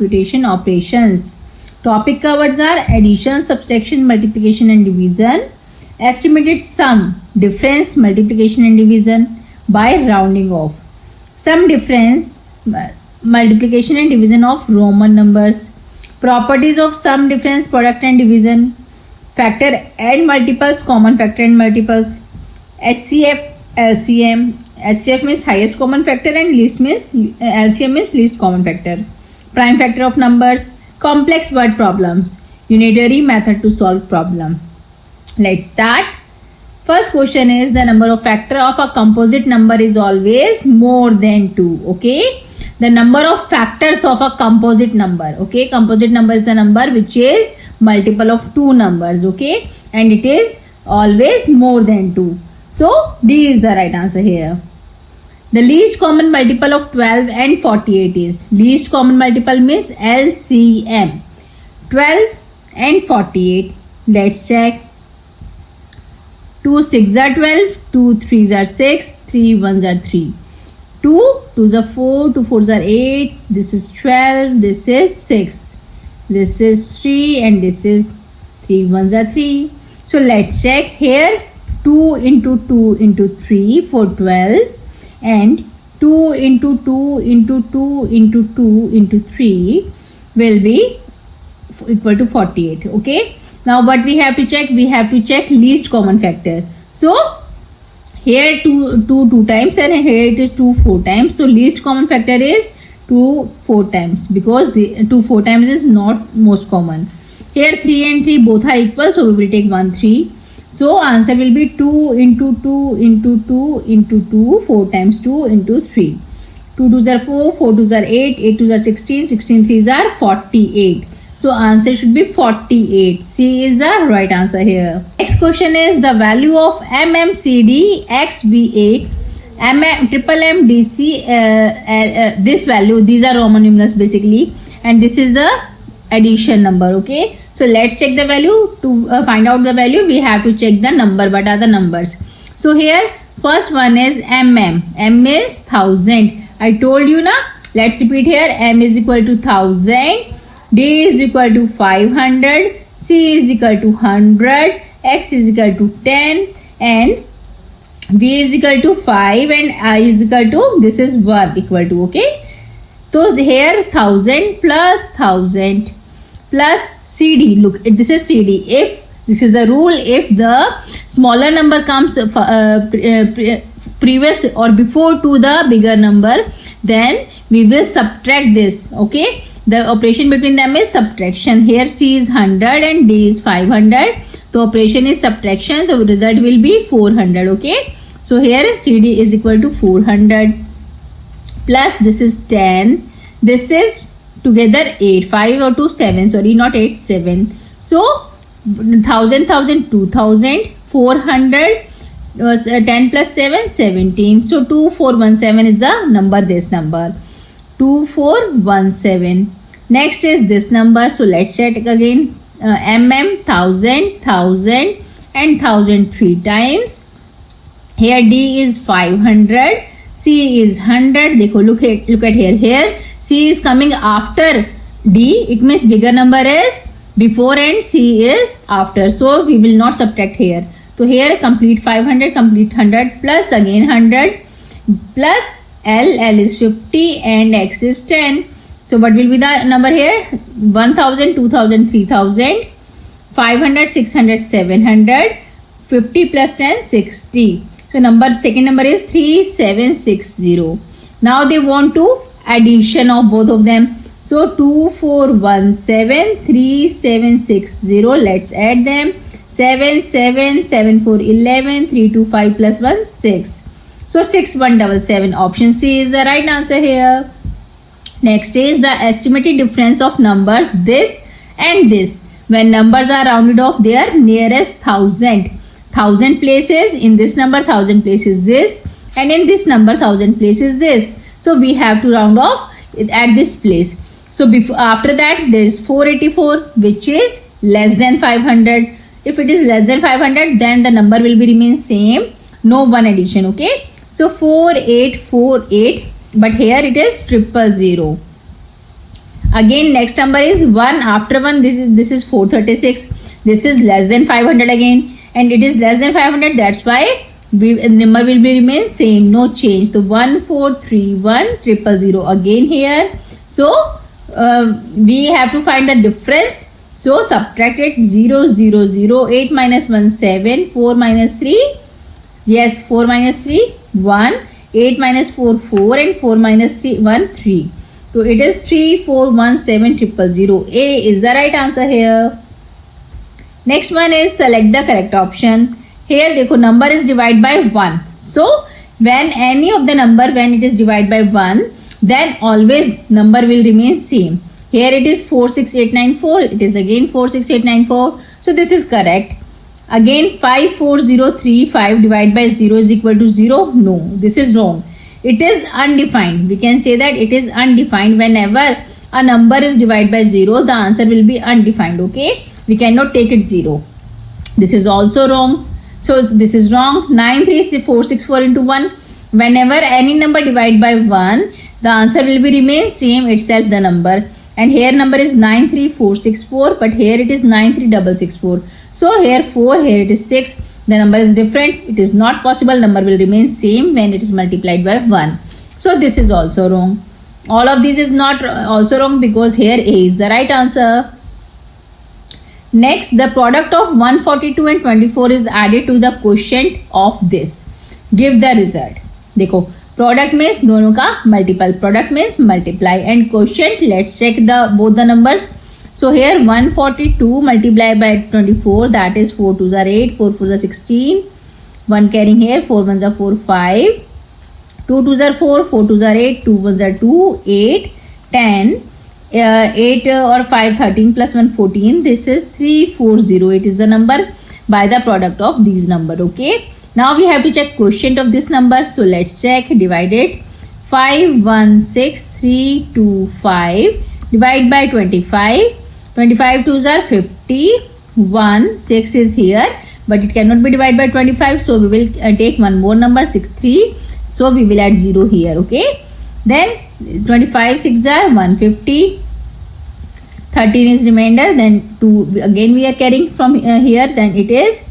computation operations. Topic covers are addition, subtraction, multiplication and division, estimated sum, difference, multiplication and division by rounding off, sum, difference, multiplication and division of Roman numbers, properties of sum, difference, product and division, factor and multiples, common factor and multiples, HCF, LCM. HCF means highest common factor and least means LCM means least common factor, prime factor of numbers, complex word problems, unitary method to solve problem. Let's start. First question is, the number of factor of a composite number is always more than 2. Okay, the number of factors of a composite number. Okay, composite number is the number which is multiple of two numbers. Okay, and it is always more than 2. So D is the right answer here. The least common multiple of 12 and 48 is, least common multiple means LCM, 12 and 48. Let's check. 2 6s are 12, 2 3s are 6, 3 1s are 3. 2 2s are 4, 2 4s are 8, this is 12, this is 6, this is 3 and this is 3 1s are 3. So let's check here. 2 into 2 into 3 for 12 and 2 into 2 into 2 into 2 into 3 will be equal to 48. Okay, now what we have to check? We have to check least common factor. So here 2 times and here it is 2 4 times. So least common factor is 2 4 times because the 2 4 times is not most common. Here 3 and 3 both are equal, so we will take 1 3. So answer will be 2 into 2 into 2 into 2, 4 times 2 into 3. 2 2s are 4, 4 2s are 8, 8 2s are 16, 16 3s are 48. So answer should be 48. C is the right answer here. Next question is, the value of MMCD XB8 MMDC this value, these are Roman numerals basically, and this is the addition number. Okay, so let's check the value. To find out the value, we have to check the number. What are the numbers? So here first one is MM. M is 1000. I told you na. Let's repeat here. M is equal to 1000, D is equal to 500, C is equal to 100, X is equal to 10 and V is equal to 5 and I is equal to, this is 1 equal to. Okay, so here 1000 plus 1000 plus CD. Look, this is CD. If this is the rule, if the smaller number comes previous or before to the bigger number, then we will subtract this. Okay, the operation between them is subtraction. Here C is 100 and D is 500. The operation is subtraction. The result will be 400. Okay, so here CD is equal to 400 plus this is 10. This is together 8, 5 or 2, 7, sorry, not 8, 7. So 1000, 1000, 2000, 400, 10 plus 7, 17. So 2417 is the number, this number, 2417. Next is this number. So let's check again. MM 1000, 1000 and 1000 3 times. Here D is 500, C is 100. Dekho, look at here. Here C is coming after D. It means bigger number is before and C is after. So we will not subtract here. So here complete 500, complete 100 plus again 100 plus L is 50 and X is 10. So what will be the number here? 1000, 2000, 3000, 500, 600, 700, 50 plus 10, 60. So second number is 3760. Now they want to addition of both of them. So 2417, 3760. Let's add them. 7 7 7 4 11, 3 2 5 plus 1 6. So 6177. Option C is the right answer here. Next is the estimated difference of numbers this and this when numbers are rounded off their nearest 1000. 1000 places, in this number 1000 places this, and in this number 1000 places this. So we have to round off it at this place. So after that there is 484, which is less than 500. If it is less than 500, then the number will be remain same, no one addition. Okay, so 4848, but here it is 000. Again, next number is 1. After 1, this is 436. This is less than 500 again, and it is less than 500. That's why number will be remain same, no change. So 1431000 again here. So we have to find the difference. So subtract it. 8 minus 1 7, 4 minus 3. Yes, 4 minus 3 1, 8 minus 4 4, and 4 minus 3 1 3. So it is 3417000. A is the right answer here. Next one is select the correct option. Here देखो number is divided by 1. So when any of the number when it is divided by 1, then always number will remain same. Here it is 46894. It is again 46894. So this is correct. Again 54035 divided by 0 is equal to 0. No, this is wrong. It is undefined. We can say that it is undefined. Whenever a number is divided by 0, the answer will be undefined. Okay, we cannot take it 0. This is also wrong. So this is wrong. 93464 into 1. Whenever any number divided by 1, the answer will be remain same itself the number. And here number is 93464, but here it is 93664. So here 4, here it is 6. The number is different. It is not possible. Number will remain same when it is multiplied by 1. So this is also wrong. All of these is not also wrong because here A is the right answer. Next, the product of 142 and 24 is added to the quotient of this. Give the result. देखो product means दोनों का multiple. Product means multiply and quotient. Let's check both the numbers. So here 142 multiplied by 24, that is 4 2s are 8, 4 4s are 16. 1 carrying here, 4 1s are 4 5. 2 2s are 4, 4 2s are 8, 2 1s are 2, 8, 10. 8 or 5 13 plus 1 14. This is 340. It is the number by the product of these number. Okay, now we have to check quotient of this number. So let's check. Divide it. 516325 divide by 25. 25 2s are 50. 1 6 is here, but it cannot be divided by 25, so we will take one more number 63. So we will add 0 here. Okay, then 25 6 are 150. 13 is remainder, then 2 again we are carrying from here, then it is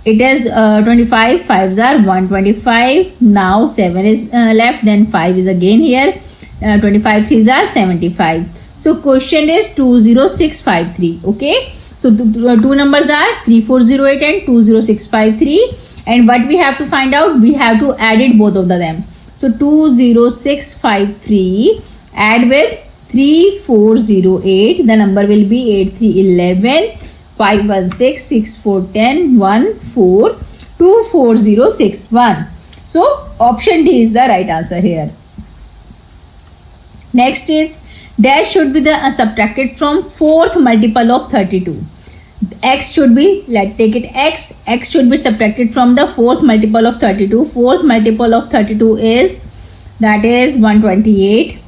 25 5s are 125. Now 7 is left, then 5 is again here. 25 3s are 75. So quotient is 20653. Okay, so two numbers are 3408 and 20653, and what we have to find out, we have to add it both of them. So 20653 add with 3408, the number will be 8311 516 6410 14 24061. So option D is the right answer here. Next is dash should be the subtracted from fourth multiple of 32. X should be, let's take it X should be subtracted from the fourth multiple of 32. Fourth multiple of 32 is, that is 128.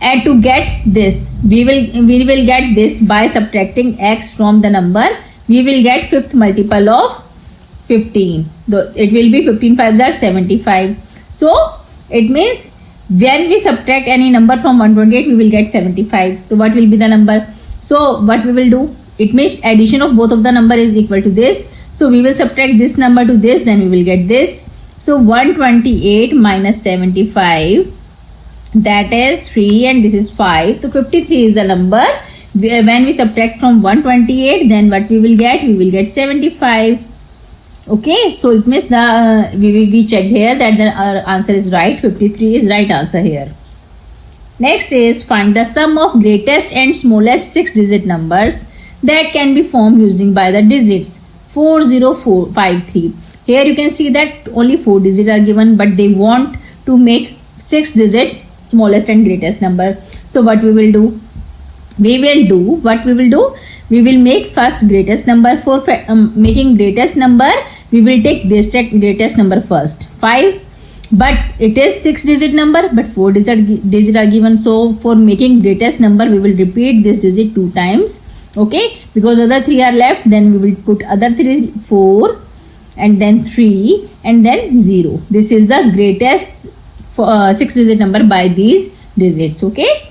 And to get this, we will get this by subtracting X from the number. We will get fifth multiple of 15. It will be 15 5s are 75. So it means when we subtract any number from 128, we will get 75. So what will be the number? So what we will do, it means addition of both of the number is equal to this. So we will subtract this number to this, then we will get this. So 128 minus 75, that is 3, and this is 5. So 53 is the number. When we subtract from 128, then what we will get? We will get 75. Okay, so it means we checked here that the answer is right. 53 is right answer here. Next is find the sum of greatest and smallest 6-digit numbers that can be formed using by the digits 40453. Here you can see that only 4 digits are given, but they want to make 6-digit smallest and greatest number. So what we will do? We will make first greatest number. For making greatest number, we will take this greatest number first, 5. But it is 6-digit number, but 4 digit are given. So for making greatest number, we will repeat this digit 2 times. Okay, because other 3 are left, then we will put other 3, 4, and then 3, and then 0. This is the greatest 6-digit number by these digits. Okay,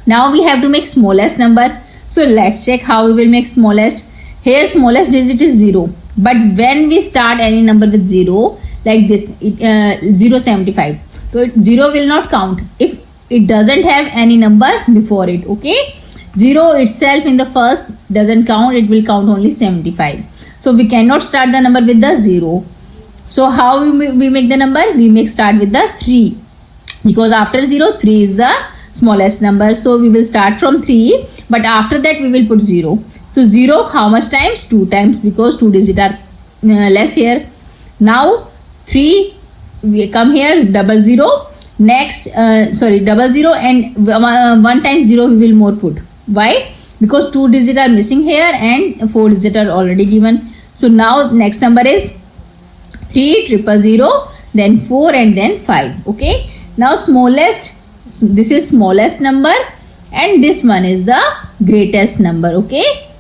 Now we have to make smallest number. So let's check how we will make smallest. Here smallest digit is 0. But when we start any number with 0, like this, 0.75. So 0 will not count if it doesn't have any number before it. Okay. 0 itself in the first doesn't count. It will count only 75. So we cannot start the number with the 0. So how we make the number? We start with the 3. Because after 0, 3 is the smallest number. So we will start from 3. But after that we will put 0. So 0 how much times? 2 times, because 2 digits are less here. Now 3, we come here, double 0. Next, double 0 and 1 times 0 we will more put. Why? Because 2 digits are missing here and 4 digits are already given. So now next number is 3 triple 0, then 4 and then 5. Okay. Now smallest, this is smallest number and this one is the greatest number. Okay.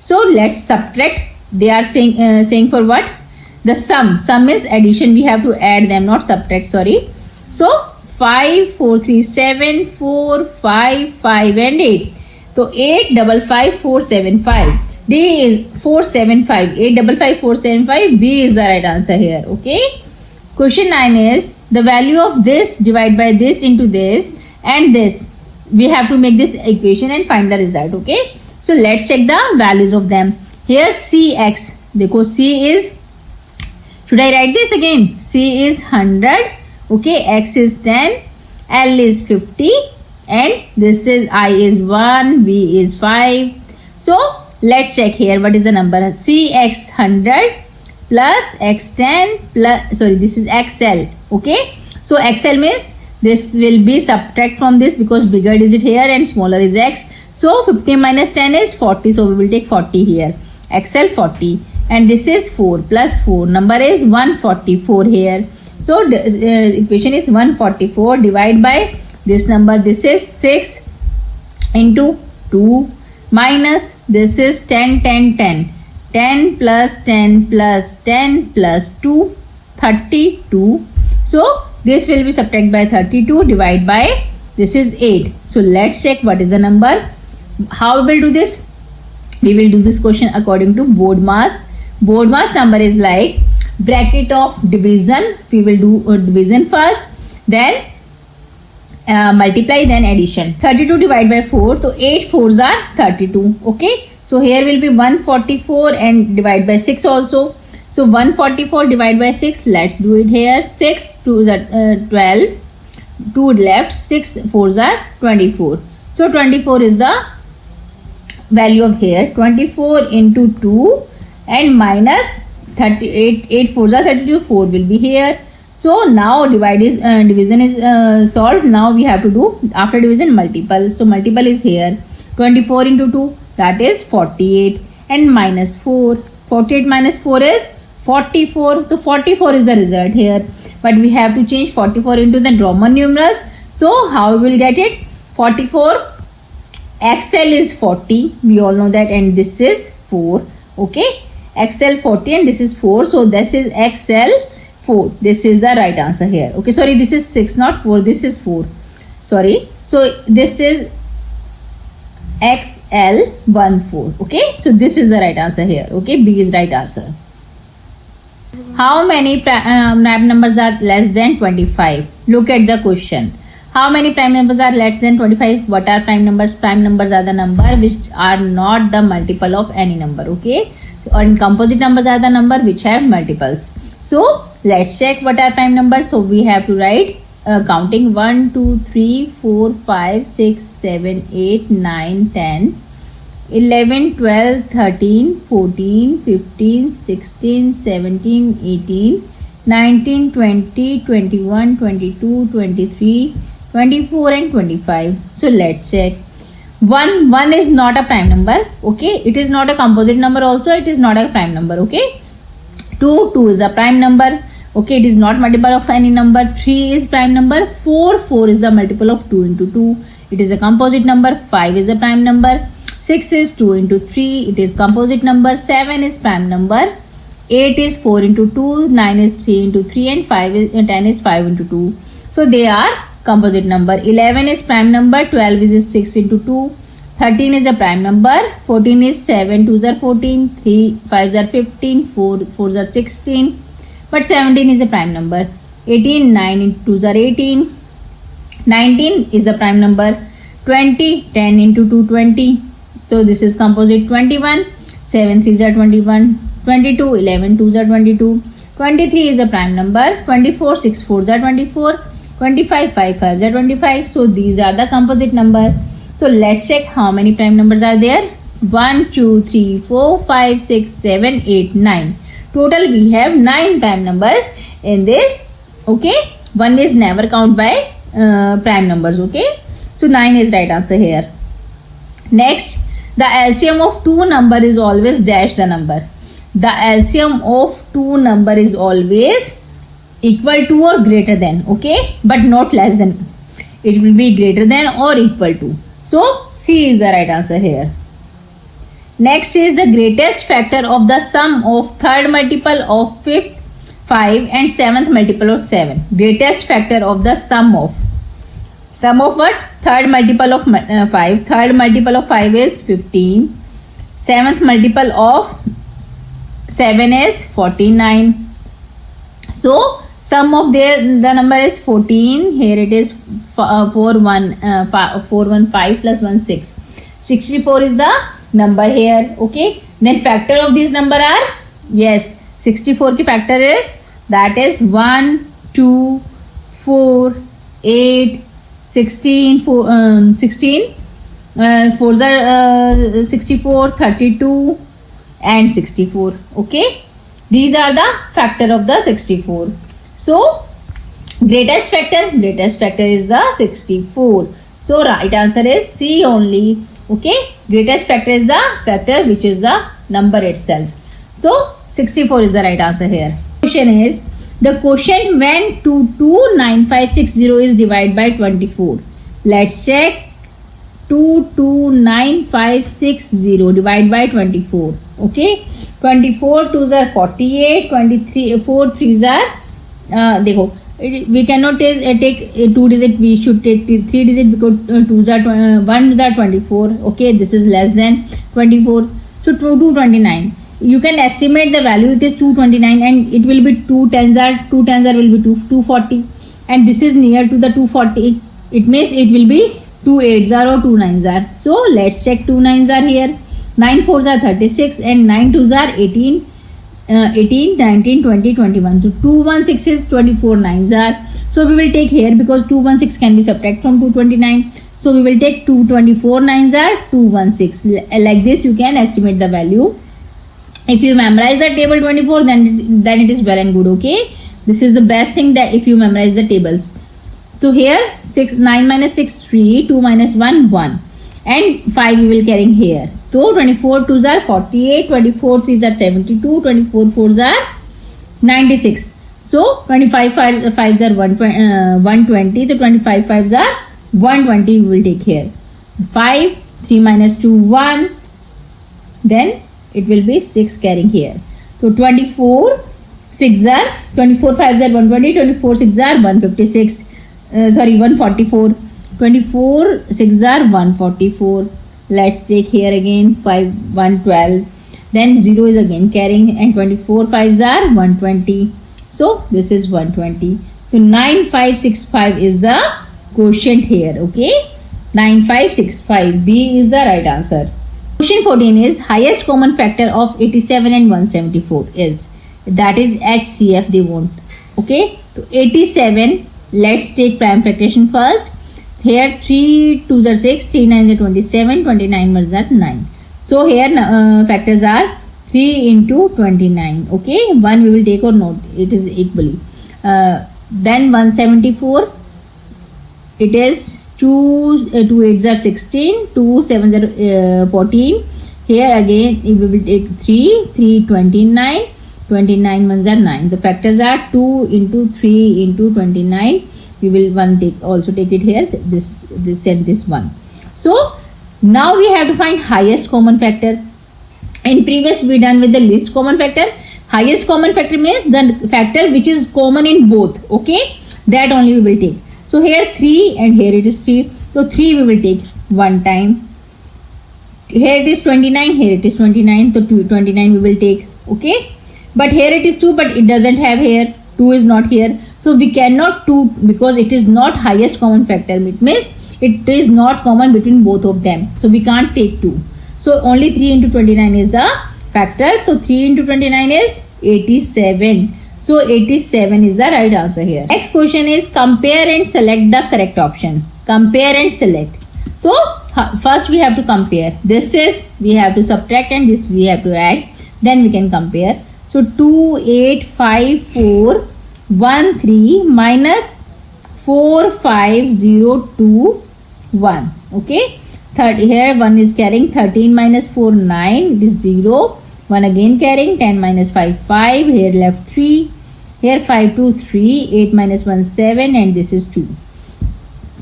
So let's subtract. They are saying for what? The sum. Sum is addition. We have to add them, not subtract. Sorry. So 5, 4, 3, 7, 4, 5, 5 and 8. So 8, 5, 5, 4, 7, 5. D is 4, 7, 5. 8, 5, 5, 4, 7, 5. B is the right answer here. Okay. Question 9 is the value of this divided by this into this and this. We have to make this equation and find the result. Okay. So let's check the values of them. Here Cx. Dekho C is, should I write this again? C is 100. Okay. X is 10. L is 50. And this is I is 1. B is 5. So let's check here. What is the number? Cx 100 plus x10 plus, sorry, this is xl. Okay. So xl means this will be subtract from this because bigger digit here and smaller is x. So 50 minus 10 is 40. So we will take 40 here. XL 40. And this is 4 plus 4. Number is 144 here. So the equation is 144 divided by this number. This is 6 into 2 minus this is 10, 10, 10. 10 plus 10 plus 10 plus 2, 32. So this will be subtracted by 32 divided by this is 8. So let's check what is the number. How we will do this? We will do this question according to BODMAS. BODMAS number is like bracket of division. We will do division first, then multiply, then addition. 32 divided by 4. So 8 4s are 32. Okay. So here will be 144 and divide by 6 also. So 144 divided by 6. Let's do it here. 6 to the 12. 2 left. 6 4s are 24. So 24 is the value of here. 24 into 2 and minus 38. 8 4s are 32. 4 will be here. So now division is solved. Now we have to do after division multiple. So multiple is here. 24 into 2, that is 48 and minus 4. 48 minus 4 is 44. So 44 is the result here. But we have to change 44 into the Roman numerals. So how we will get it? 44. XL is 40. We all know that, and this is 4. Okay. XL 40 and this is 4. So this is XL 4. This is the right answer here. Okay. Sorry, this is 6, not 4. This is 4. Sorry. So this is XL14. Okay. So this is the right answer here. Okay. B is right answer. How many prime numbers are less than 25? Look at the question. How many prime numbers are less than 25? What are prime numbers? Prime numbers are the number which are not the multiple of any number. Okay. And composite numbers are the number which have multiples. So let's check what are prime numbers. So we have to write counting 1, 2, 3, 4, 5, 6, 7, 8, 9, 10, 11, 12, 13, 14, 15, 16, 17, 18, 19, 20, 21, 22, 23, 24 and 25. So let's check. 1 is not a prime number. Okay. It is not a composite number also. It is not a prime number. Okay. 2 is a prime number. Okay. It is not multiple of any number. 3 is prime number. 4 is the multiple of 2 into 2. It is a composite number. 5 is a prime number. 6 is 2 into 3. It is composite number. 7 is prime number. 8 is 4 into 2. 9 is 3 into 3 and 10 is 5 into 2. So they are composite number. 11 is prime number, 12 is 6 into 2, 13 is a prime number, 14 is 7 2s are 14, 3 5s are 15, 4 4s are 16, but 17 is a prime number. 18, 9 into 2s are 18, 19 is a prime number, 20, 10 into 2 20, so this is composite. 21, 7 3s are 21, 22, 11 2s are 22, 23 is a prime number, 24 6 4s are 24, 25 5 5s are 25, so these are the composite number. So let's check how many prime numbers are there. 1 2 3 4 5 6 7 8 9, total we have 9 prime numbers in this. Okay, one is never count by prime numbers. Okay, so 9 is right answer here. Next, the LCM of two number is always dash the number. The LCM of two number is always equal to or greater than, okay, but not less than. It will be greater than or equal to. So C is the right answer here. Next is the greatest factor of the sum of third multiple of fifth 5 and seventh multiple of 7. Greatest factor of the sum of what? Third multiple of 5. Third multiple of 5 is 15. Seventh multiple of 7 is 49. So sum of the number is 14. Here it is 4 1 5 plus 1 6. 64 is the number here. Okay, then factor of these number are, yes, 64 ki factor is, that is 1 2 4 8 16 16 4s are 64, 32 and 64. Okay, these are the factor of the 64. So greatest factor is the 64. So right answer is C only. Okay, greatest factor is the factor which is the number itself. So 64 is the right answer here. Question is, the quotient when 229,560 is divided by 24. Let's check. 229,560 divided by 24. Okay, 24 2s are 48, 23 4 3s are देखो, we cannot take 2 digit, we should take 3 digit because 2s are 1s are 24. Okay, this is less than 24, so 229. You can estimate the value, it is 229 and it will be 2 tens are will be 240, and this is near to the 240. It means it will be 2 8s are or 2 9s are. So let's check 2 9s are here. 9 4s are 36 and 9 2s are 18, 18 19 20 21. So 216 is 24 9s are. So we will take here because 216 can be subtracted from 229. So we will take 224 9s are 216. Like this you can estimate the value. If you memorize the table 24, then it is well and good. Okay, this is the best thing, that if you memorize the tables. So here 9 minus 6 3, 2 minus 1 1 and 5 we will carrying here. So 24 2s are 48, 24 3s are 72, 24 4s are 96. So 25 5s are 120. So 25 5s are 120 we will take here. 5 3 minus 2 1, then it will be 6 carrying here. So 24 6s are 24 5s are 120, 24 6s are 156. 144. 24 6s are 144. Let's take here again 5 112. Then 0 is again carrying, and 24 5s are 120. So this is 120. So 9565 is the quotient here. Okay, 9565. B is the right answer. Question 14 is, highest common factor of 87 and 174 is, that is HCF they want. Okay, so 87, let's take prime fraction first. Here 3 2s are 6, 3 9s are 27, 29 1s are 9. So here factors are 3 into 29. Okay, 1 we will take or not, it is equally. Then 174, it is 2 8s are 16, 2 7s are 14. Here again we will take 3 29, 29 1s are 9. The factors are 2 into 3 into 29. We will also take it here, this and this one. So now we have to find highest common factor. In previous we done with the least common factor. Highest common factor means the factor which is common in both. Okay, that only we will take. So So here 3 and here it is 3. So 3 we will take one time. Here it is 29, here it is 29. So 29 we will take. Okay. But here it is 2, but it doesn't have here. 2 is not here. So we cannot 2 because it is not highest common factor. It means it is not common between both of them. So we can't take 2. So only 3 into 29 is the factor. So 3 into 29 is 87. So 87 is the right answer here. Next question is compare and select the correct option. Compare and select. So first we have to compare. This is we have to subtract and this we have to add. Then we can compare. So 2, 8, 5, 4, 1, 3 minus 4, 5, 0, 2, 1. Okay. 30 here 1 is carrying 13 minus 4, 9. It is 0. 1 again carrying 10 minus 5, 5. Here left 3. Here 5, 2, 3. 8 minus 1, 7. And this is 2.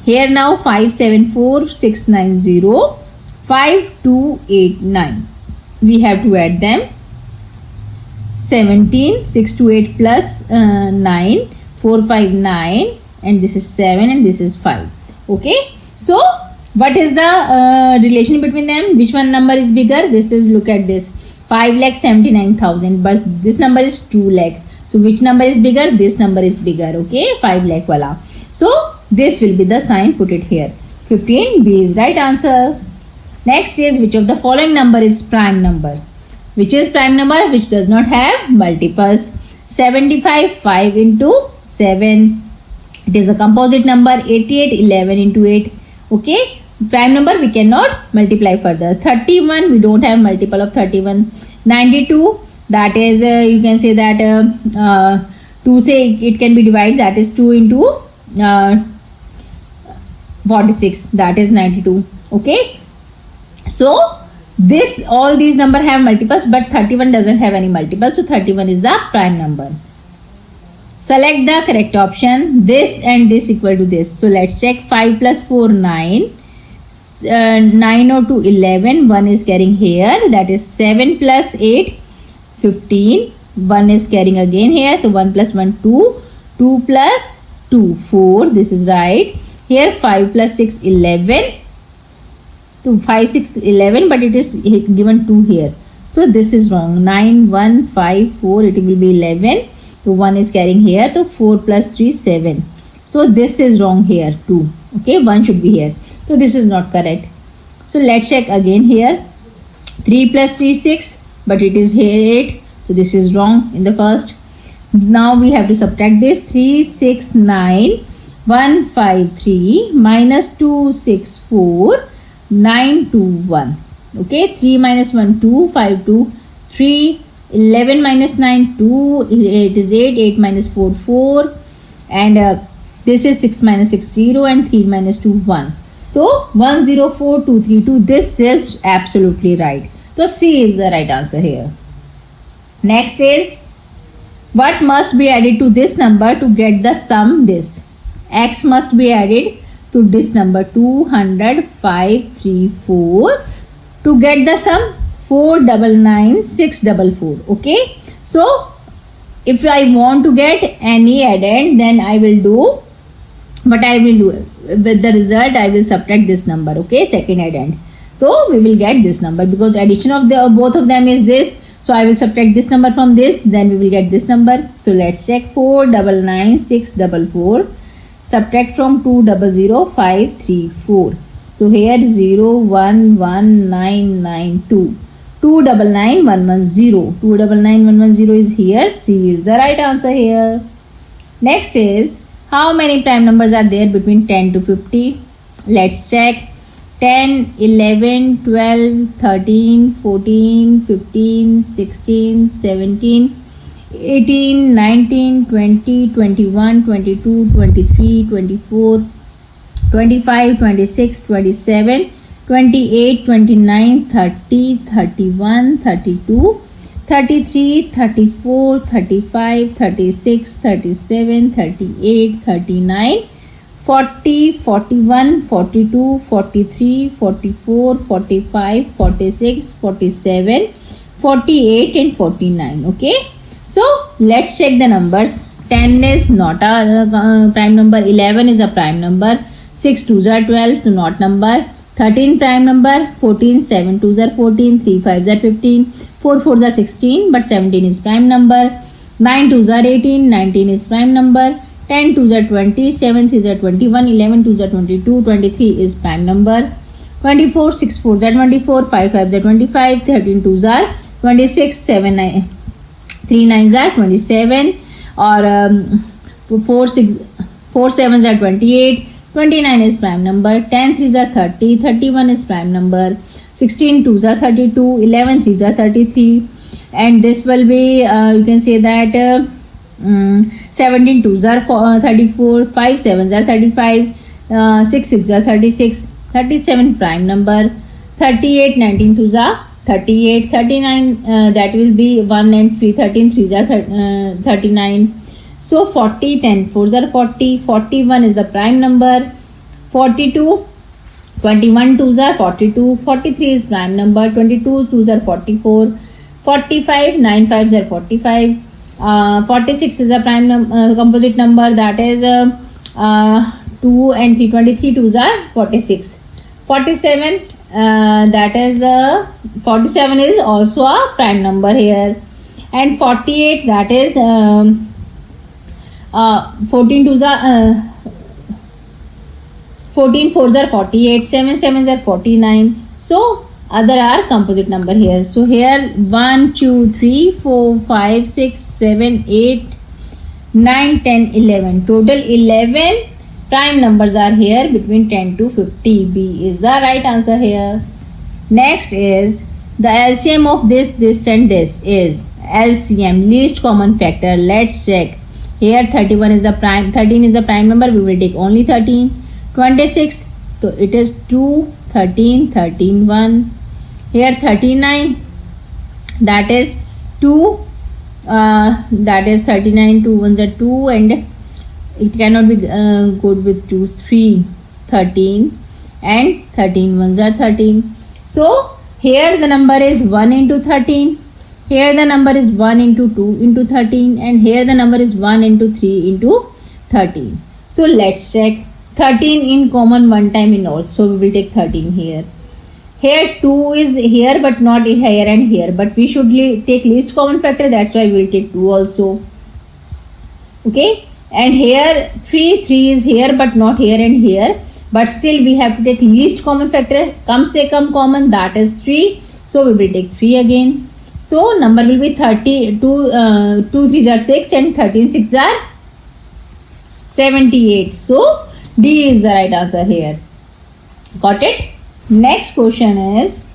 Here now 5, 7, 4, 6, 9, 0. 5, 2, 8, 9. We have to add them. 17, 6 to 8 plus 9, 4, 5, 9, and this is 7 and this is 5. Okay. So what is the relation between them? Which one number is bigger? This is, look at this, 5,79,000, but this number is 2 lakh. So which number is bigger? This number is bigger. Okay, 5 lakh wala. So this will be the sign, put it here. 15B is right answer. Next is which of the following number is prime number? Which is prime number which does not have multiples? 75, 5 into 7. It is a composite number. 88, 11 into 8. Okay. Prime number we cannot multiply further. 31, we don't have multiple of 31. 92, that is you can say that 2 say it can be divided, that is 2 into 46, that is 92. Okay. So this, all these number have multiples, but 31 doesn't have any multiples. So 31 is the prime number. Select the correct option. This and this equal to this. So let's check. 5 plus 4, 9. 9 or 2, 11. 1 is carrying here. That is 7 plus 8, 15. 1 is carrying again here. So 1 plus 1, 2. 2 plus 2, 4. This is right. Here 5 plus 6, 11. So 5, 6, 11, but it is given 2 here. So this is wrong. 9, 1, 5, 4. It will be 11. So 1 is carrying here. So 4 plus 3, 7. So this is wrong here 2. Okay, 1 should be here. So this is not correct. So let's check again here. 3 plus 3, 6. But it is here 8. So this is wrong in the first. Now we have to subtract this. 3, 6, 9. 1, 5, 3. Minus 2, 6, 4. 9, 2, 1. Okay. 3 minus 1, 2. 5, 2, 3. 11 minus 9, 2. It is 8. 8 minus 4, 4. And this is 6 minus 6, 0. And 3 minus 2, 1. So 1, 0, 4, 2, 3, 2. This is absolutely right. So C is the right answer here. Next is, what must be added to this number to get the sum this? X must be added to this number 200,534 to get the sum 499,644. Okay. So if I want to get any addend, then I will do what I will do. With the result, I will subtract this number. Okay, second addend. So we will get this number because addition of the both of them is this. So I will subtract this number from this, then we will get this number. So let's check. 499,644. Subtract from 200,534. So here 0,11992. 299,110. 299,110 is here. C is the right answer here. Next is, how many prime numbers are there between 10 to 50? Let's check. 10, 11, 12, 13, 14, 15, 16, 17, 18, 19, 20, 21, 22, 23, 24, 25, 26, 27, 28, 29, 30, 31, 32, 33, 34, 35, 36, 37, 38, 39, 40, 41, 42, 43, 44, 45, 46, 47, 48 and 49. Okay. So let's check the numbers. 10 is not a prime number. 11 is a prime number. 6 2s are 12, so not number. 13 prime number. 14 7 2s are 14, 3 5s are 15, 4 4s are 16, but 17 is prime number. 9 2s are 18, 19 is prime number. 10 2s are 20, 7 3s are 21, 11 2s are 22, 23 is prime number. 24 6 4s are 24, 5 5s are 25, 13 2s are 26, 7 9 3 9s are 27, or 4 7s are 28, 29 is prime number. 10 3s are 30, 31 is prime number. 16 2s are 32, 11 3s are 33, and this will be you can say that 17 2s are 34, 5 7s are 35, 6 6 are 36, 37 prime number. 38 19 2s are 38, 39 that will be 1 and 3, 13 3s are 39. So 40 10 4s are 40, 41 is the prime number. 42 21 2s are 42, 43 is prime number. 22 2s are 44, 45 9 5s are 45, 46 is a prime composite number, that is 2 and 3, 23 2s are 46. 47 that is 47 is also a prime number here. And 48 that is 14 2s are 14 4s are 48, 7 7s are 49. So other are composite number here. So here 1 2 3 4 5 6 7 8 9 10 11, total 11 prime numbers are here between 10 to 50. B is the right answer here. Next is the LCM of this and this is LCM, least common factor. Let's check. Here 31 is the prime, 13 is the prime number, we will take only 13. 26, so it is 2, 13, 13 1. Here 39, that is 2, that is 39, 2 1s are 2, and it cannot be good with 2, 3, 13, and 13 1s are 13. So here the number is 1 into 13, here the number is 1 into 2 into 13, and here the number is 1 into 3 into 13. So let's check. 13 in common one time in all, so we will take 13 here. Here 2 is here but not here and here, but we should take least common factor, that's why we will take 2 also. Okay, and here 3 is here but not here and here, but still we have to take least common factor, come se come common, that is 3, so we will take 3 again. So number will be 32, 2 3s are 6, and 13 6s are 78. So D is the right answer here. Got it? Next question is,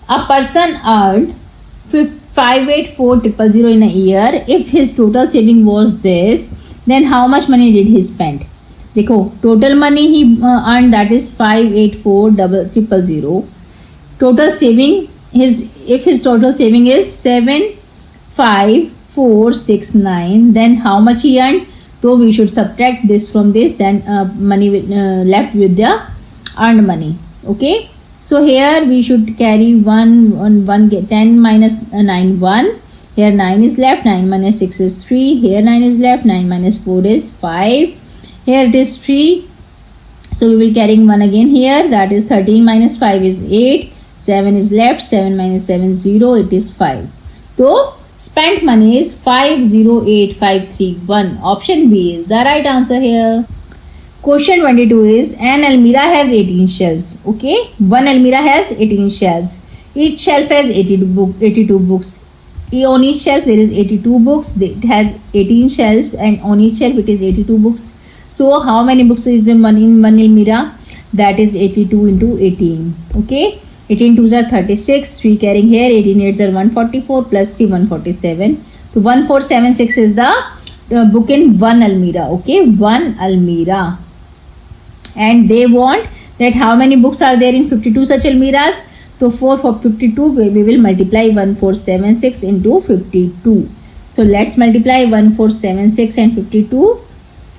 a person earned 584,000 in a year. If his total saving was this, then how much money did he spend? देखो, total money he earned, that is 584,000. Total saving, if his total saving is 75469, then how much he earned? So we should subtract this from this, then money left with the earned money. Okay, so here we should carry 1 get 10 minus 9 1. Here 9 is left, 9 minus 6 is 3. Here 9 is left, 9 minus 4 is 5. Here it is 3. So we will carrying 1 again here, that is 13 minus 5 is 8. 7 is left, 7 minus 7 is 0, it is 5. So spent money is 508,531. Option B is the right answer here. Question 22 is, an almirah has 18 shelves. Okay, one almirah has 18 shelves. Each shelf has 82 books. On each shelf there is 82 books. It has 18 shelves, and on each shelf it is 82 books. So how many books is in one almirah? That is 82 into 18. Okay, 18 2s are 36, 3 carrying here, 18 8s are 144, plus 3 147. So 1476 is the book in one almirah. Okay, one almirah. And they want that how many books are there in 52 such almirahs. So 4 for 52, we will multiply 1476 into 52. So let's multiply 1476 and 52.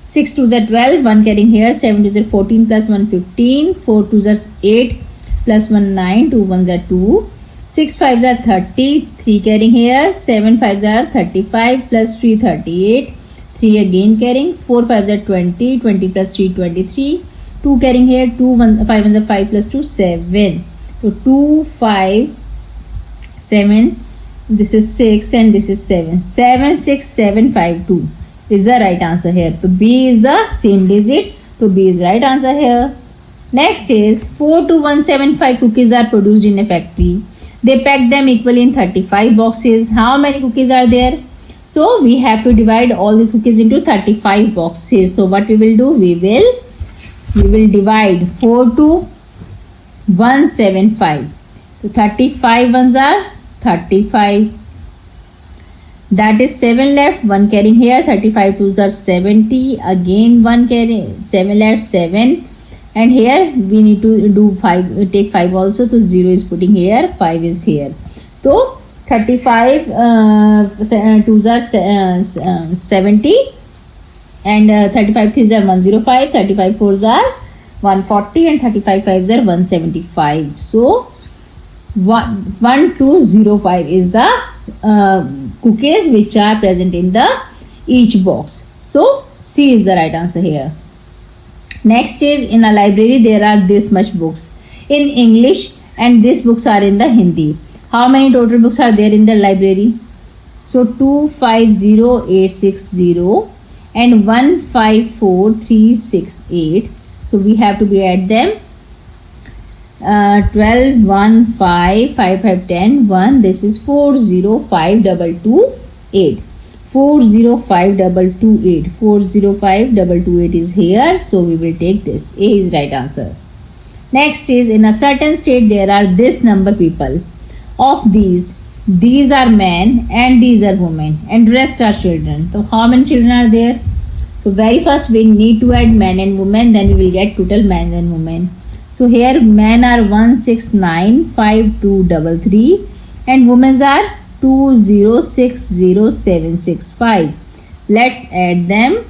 6 2s are 12, 1 carrying here, 7 2s are 14, plus 1 15, 4 2s are 8, plus 1 9, 2 1s are 2, 6 5s are 30, 3 carrying here, 7 5s are 35, plus 3 38, 3 again carrying, 4 5s are 20, 20 plus 3 23, 2 carrying here, 2 1 5 1s are 5 plus 2 7. So 2 5 7, this is 6 and this is 7. 7 6 7 5 2 is the right answer here. So B is the same digit. So B is right answer here. Next is 42175 cookies are produced in a factory. They pack them equally in 35 boxes. How many cookies are there? So we have to divide all these cookies into 35 boxes. So what we will do? We will divide 4 to 175. So 35 ones are 35. That is 7 left, 1 carrying here, 35 twos are 70. Again 1 carry, 7 left, 7. And here we need to do 5, take 5 also. So 0 is putting here, 5 is here. So 35 twos are 70 and 35 threes are 105, 35 fours are 140 and 35 fives are 175. So 1205 is the cookies which are present in the each box. So C is the right answer here. Next is, in a library there are this much books in English and these books are in the Hindi. How many total books are there in the library? So 250860 and 154368. So we have to be at them. 12 1 5 5 5 10 1. This is 405228. 405228. 405228 is here. So we will take this. A is right answer. Next is, in a certain state there are this number people. Of these are men and these are women and rest are children. So how many children are there? So very first we need to add men and women, then we will get total men and women. So here men are 1695233 and women are 2060765. Let's add them.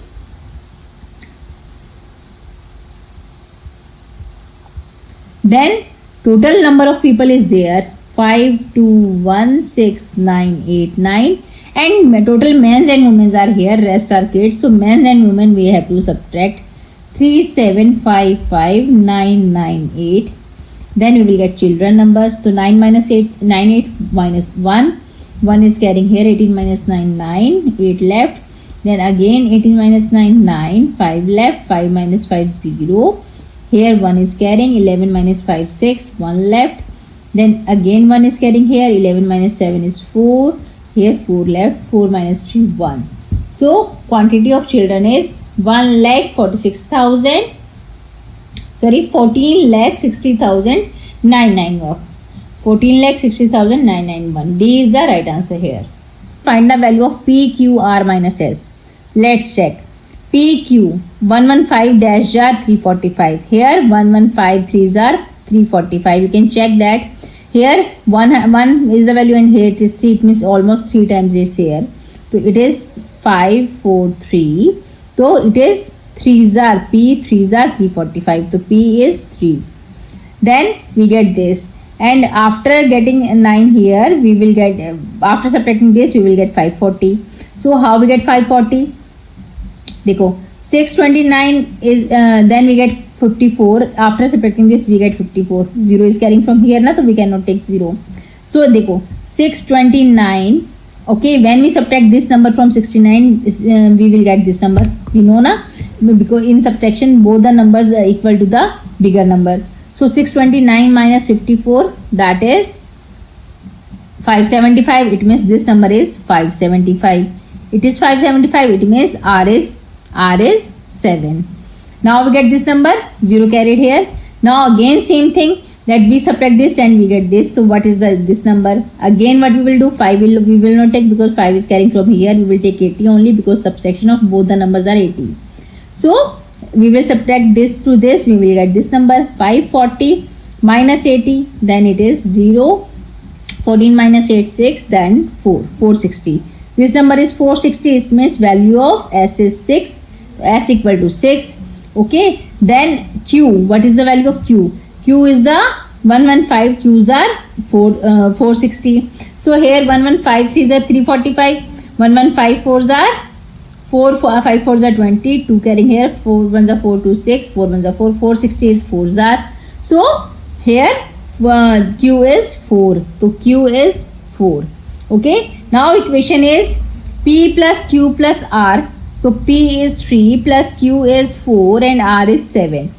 Then total number of people is there 521689 and total men's and women's are here, rest are kids. So men's and women we have to subtract 3755998. Then we will get children number. So 9 minus 8, 9 8 minus 1. 1 is carrying here, 18 minus 9 9, 8 left. Then again 18 minus 9 9, 5 left, 5 minus 5 0. Here 1 is carrying, 11 minus 5 6, 1 left. Then again 1 is carrying here, 11 minus 7 is 4. Here 4 left, 4 minus 3 1. So quantity of children is 1,46,000. Sorry, 14,60,991. 14,60,991. D is the right answer here. Find the value of P, Q, R minus S. Let's check. PQ 115 dash jar 345. Here 115 are 345. You can check that. Here 1 is the value and here it is 3. It means almost 3 times this here. So it is 543. So it is 3s are P, 3s are 345. So P is 3. Then we get this. And after getting 9 here, we will get, after subtracting this, we will get 540. So how we get 540? Dekho, 629 is, then we get 54. After subtracting this, we get 54. 0 is carrying from here, na, so we cannot take 0. So dekho, 629. Okay, when we subtract this number from 69, we will get this number. We know na, because in subtraction both the numbers are equal to the bigger number. So 629 minus 54, that is 575. It means this number is 575. It is 575. It means R is 7. Now we get this number, 0 carried here. Now again same thing, that we subtract this and we get this. So what is this number? Again what we will do, 5 we will not take because 5 is carrying from here. We will take 80 only because subtraction of both the numbers are 80. So we will subtract this to this, we will get this number 540 minus 80, then it is 0. 14 minus 8 6, then 460. This number is 460. It means value of S is 6. S equal to 6. Okay, then Q, what is the value of Q? Q is the 115. Q's are 460. So here 115 3s are 345. 115 4s are 5 4s are 20, 2 carrying here, 4 1s are 4, 2 6, 4 1s are 4, 4 60 is 4s are. So here Q is 4. So Q is 4. Okay. Now equation is P plus Q plus R. So P is 3 plus Q is 4 and R is 7.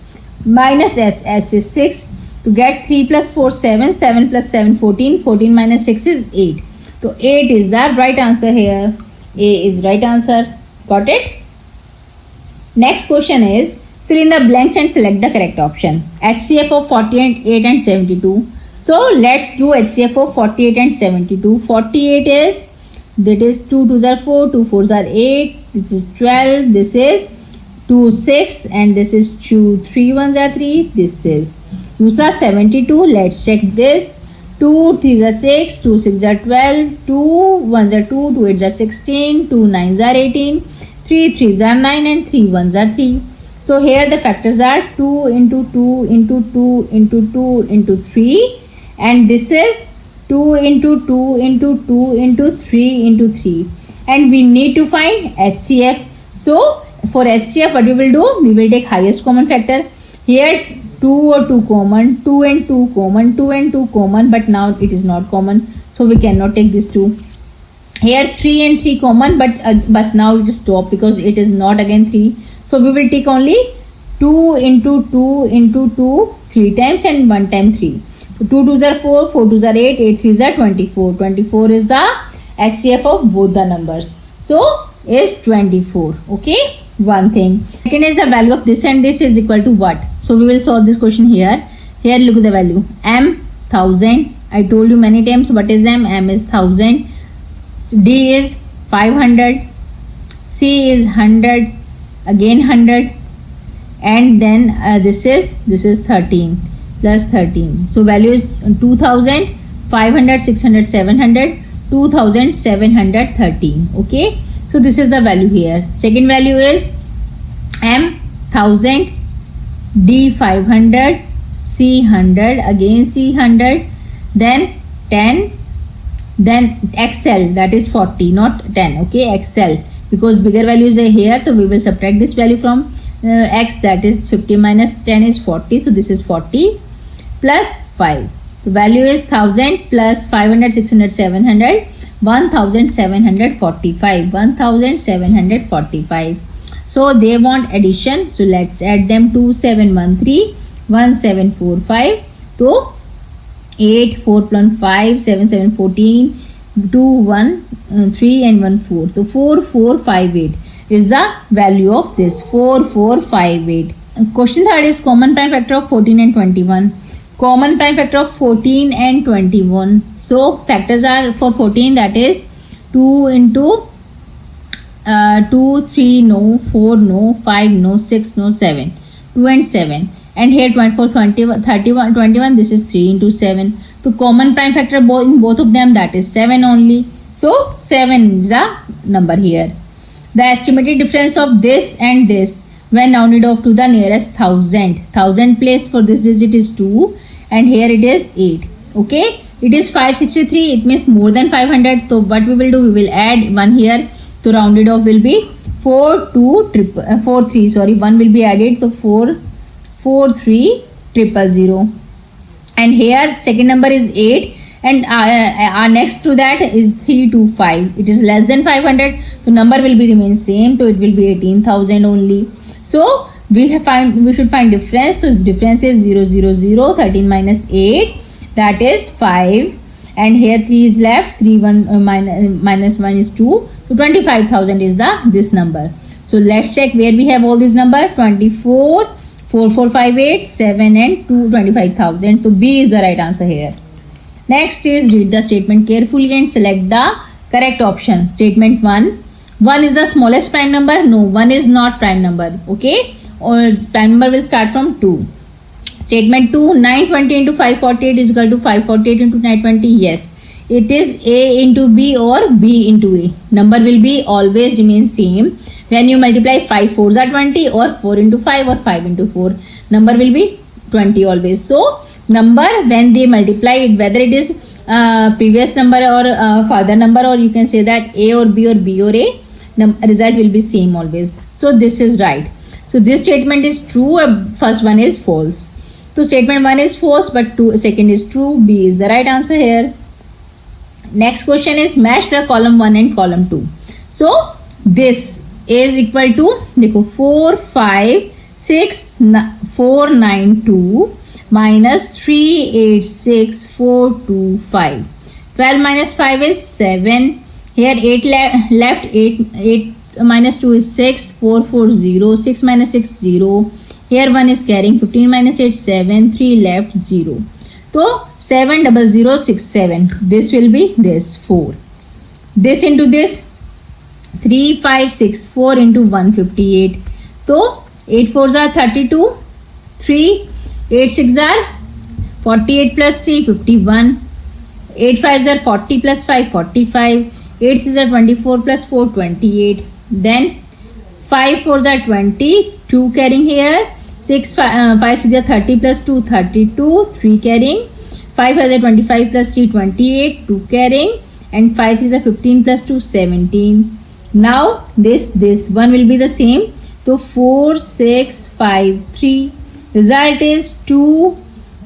Minus S. S is 6. To get 3 plus 4 7, 7 plus 7 14, 14 minus 6 is 8. So 8 is the right answer here. A is right answer. Got it? Next question is fill in the blanks and select the correct option. HCF of 48 and 72. So let's do HCF of 48 and 72. 48 is, that is 2 2s are 4, 2 4s are 8, this is 12, this is 2 6 and this is 2 3 1s are 3, this is USA 72. Let's check this. 2 3s are 6, 2 6s are 12, 2 1s are 2, 2 8s are 16, 2 9s are 18, 3 3s are 9 and 3 1s are 3. So here the factors are 2 into 2 into 2 into 2 into 3 and this is 2 into 2 into 2 into 3 into 3 and we need to find HCF. So for HCF what we will do? We will take highest common factor. Here 2 or 2 common, 2 and 2 common, 2 and 2 common, but now it is not common, so we cannot take this 2. Here 3 and 3 common, but now it is stop because it is not again 3. So we will take only 2 into 2 into 2 3 times and 1 time 3. So 2 2s are 4, 4 2s are 8, 8 3s are 24. 24 is the HCF of both the numbers. So is 24. Okay. One thing. Second is the value of this and this is equal to what? So we will solve this question here. Here look at the value. M 1000. I told you many times what is M. M is 1000. D is 500. C is 100. Again 100. And then this is 13 plus 13. So value is 2000, 500, 600, 700, 2713. Okay. So this is the value here. Second value is M 1000, D 500, C 100, again C 100, then 10, then XL, that is 40, not 10. Okay, XL, because bigger values are here, so we will subtract this value from X, that is 50 minus 10 is 40. So this is 40 plus 5. The value is 1000 plus 500, 600, 700, 1745. 1745. So they want addition. So let's add them. 2713, 1745. So 8, 4 plus 5, 7, 7, 14, 2, 1, 3 and 1, 4. So 4458 is the value of this. 4458. Question third is common prime factor of 14 and 21. Common prime factor of 14 and 21. So factors are for 14, that is 2 into 2, 3 no, 4 no, 5 no, 6 no, 7. 2 and 7. And here 24, 21, 31, 21, this is 3 into 7. So common prime factor in both of them, that is 7 only. So 7 is the number here. The estimated difference of this and this when rounded off to the nearest 1000. 1000 place for this digit is 2 and here it is 8. Okay, it is 563, it means more than 500. So what we will do, we will add 1 here. So rounded off will be 4 2 4 3, sorry, 1 will be added. So 4 4 3 000. And here second number is 8 and next to that is 325. It is less than 500, so number will be remain same, so it will be 18,000 only. So we should find difference. So difference is 0 0 0. 13 minus 8, that is 5, and here 3 is left. 3 1 minus 1 is 2. So 25,000 is this number. So let's check where we have all these number. 24, 4458, 7 and 2, 25,000. So B is the right answer here. Next is read the statement carefully and select the correct option. Statement 1. 1 is the smallest prime number. No, 1 is not prime number. Okay, or prime number will start from 2. Statement 2. 920 into 548 is equal to 548 into 920. Yes, it is A into B or B into A. Number will be always remain same. When you multiply 5 4s are 20 or 4 into 5 or 5 into 4, number will be 20 always. So number when they multiply it, whether it is previous number or further number, or you can say that A or B or B or A, result will be same always. So this is right. So this statement is true, first one is false. So statement 1 is false, but second is true. B is the right answer here. Next question is match the column 1 and column 2. So this is equal to, देखो 4 5 6 4 9 2 minus 3 8 6 4 2 5. 12 minus 5 is 7. Here 8 left. 8 minus 2 is 6. 4 4 0. 6 minus 6 0. Here 1 is carrying. 15 minus 8 7. 3 left 0. So 70067. This will be this 4. This into this 3564 into 158. So 8 4s are 32. 3 8 6 are 48 plus 3 51. 8 5s are 40 plus 5 45. 8 6 are 24 plus 4 28. Then 5 4s are 20. 2 carrying here. 6 5 6 are 30 plus 2 32. 3 carrying. 5 5 are 25 plus 3 28. 2 carrying. And 5 6 are 15 plus 2 17. Now this one will be the same. So 4 6 5 3. Result is 2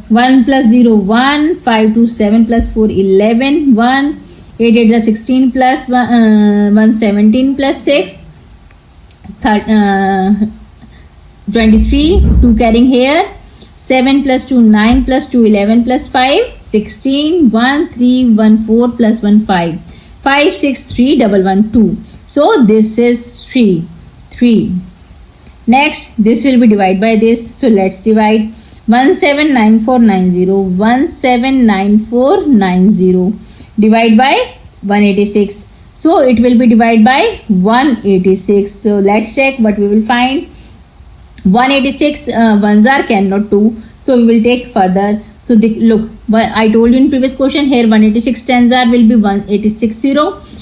1 plus 0 1. 5 2 7 plus 4 11 1. 8 8 is 16 plus 1 17 plus 6 23. 2 carrying here. 7 plus 2 9 plus 2 11 plus 5 16. 1 3 1 4 plus 1 5. 5 6 3 1 1 2. So this is 3. Next, this will be divided by this. So let's divide. 179490. 179490 divide by 186. So it will be divided by 186. So let's check what we will find. 186 ones are cannot 2. So we will take further. So look, I told you in previous question here 186 tens are will be 1860,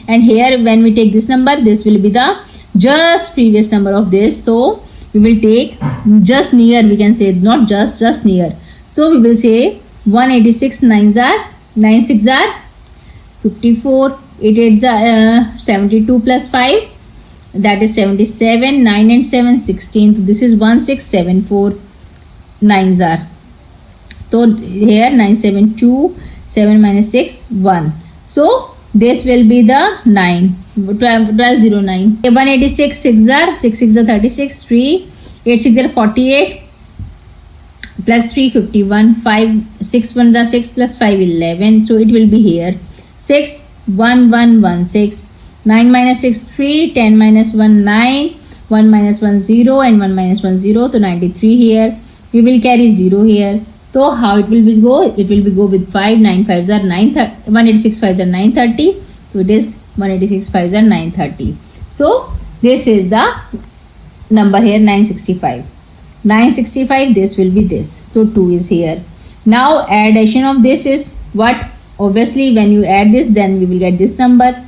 and here when we take this number, this will be the just previous number of this. So we will take just near, we can say, not just near. So we will say 186 9s are 9 6 are 54. 8 8s are 72 plus 5, that is 77. 9 and 7 16. So this is 1674 9s are. So here 9 7 2. 7 minus 6 1. So this will be the 9. 1209. 186 6 are 6 6 are 36. 3 8 6 are 48 plus 3 51. 5 6 1s are 6 plus 5 11. So it will be here 6 1 1 1 6. 9 minus 6 3. 10 minus 1 9. 1 minus 1 0 and 1 minus 1 0. So 93 here. We will carry 0 here. So how it will be go? It will be go with 5. 9 5s are 186 5s are 930. So it is 186 5s are 930. So this is the number here 965. 965, this will be this. So 2 is here. Now addition of this is what? Obviously when you add this, then we will get this number.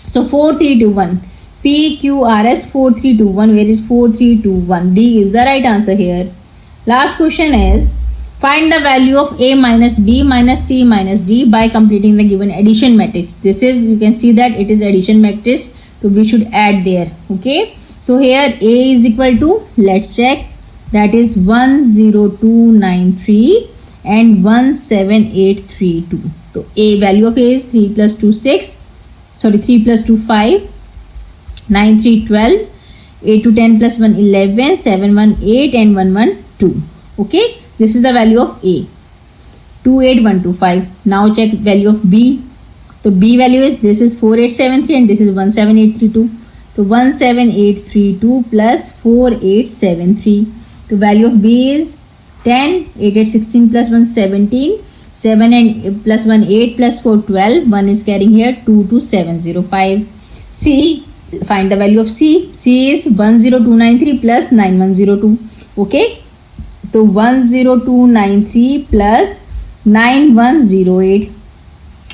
So 4321. PQRS 4321. Where is 4321? D is the right answer here. Last question is find the value of A minus B minus C minus D by completing the given addition matrix. This is, you can see that it is addition matrix. So we should add there. Okay. So here A is equal to, let's check, that is 10293 and 17832. So A value of A is 3 plus 2 6. Sorry, 3 plus 2 5. 9 3 12. 8 to 10 plus 1 11. 7 1 8 and 1 1 2. Okay. This is the value of A. 28125. Now check value of B. So B value is, this is 4873 and this is 17832. So 17832 plus 4873. The value of B is 10. 8 8 16 plus 1 17. 7 and plus 1 8 plus 4 12. 1 is carrying here 22705. C. Find the value of C. C is 10293 plus 9102. Okay. So 10293 plus 9108.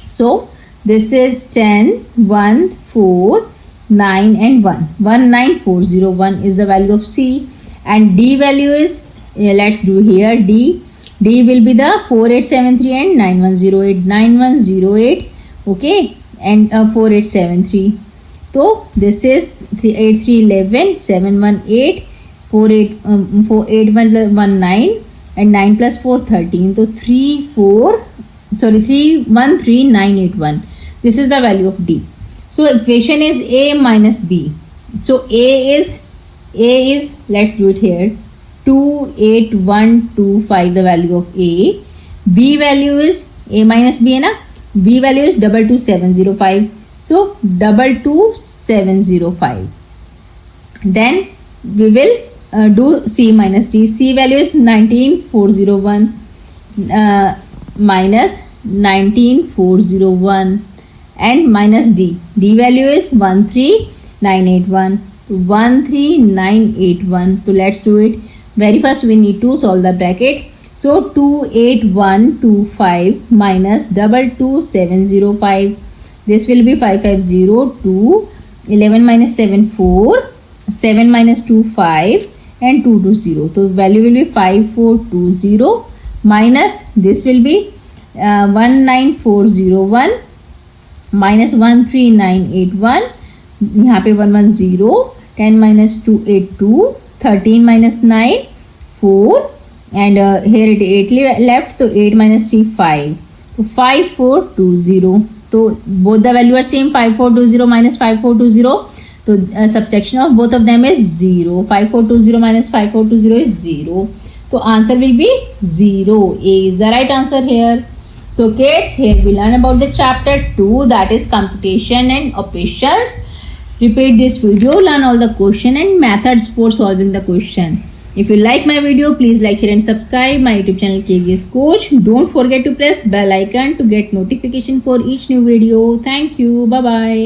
So this is 10 1 4 9 and 1. 19401 is the value of C, and D value is, let's do here D. D will be the 4873 and 9108. 9108. Okay, and 4873. तो this is 8 3 11, 7 1 8, 4 8 8 1 1 9 and 9 plus 4 13. So 3 1 3 9 8 1. This is the value of D. So equation is A minus B. So A is let's do it here, 2 8 1 2 5, the value of A. B value is A minus B है ना, B value is 22705. So 22705. Then we will do C minus D. C value is 19401 minus 19401 and minus D. D value is 13981. 13981. So let's do it. Very first we need to solve the bracket. So 28125 minus 22705. This will be 5502. 11 minus 7 4. 7 minus 2 5 and 220. So value will be 5420 minus this will be 19401 minus 13981. यहाँ पे 110. 10 minus 2 8 2. 13 minus 9 4 and here it 8 left. So 8 minus 3 5. So 5420. So both the value are same, 5420 minus 5420. So subtraction of both of them is 0. 5420 minus 5420 is 0. So answer will be 0. A is the right answer here. So kids, here we learn about the chapter 2, that is computation and operations. Repeat this video, learn all the question and methods for solving the question. If you like my video, please like, share and subscribe my YouTube channel KVS Coach. Don't forget to press bell icon to get notification for each new video. Thank you. Bye bye.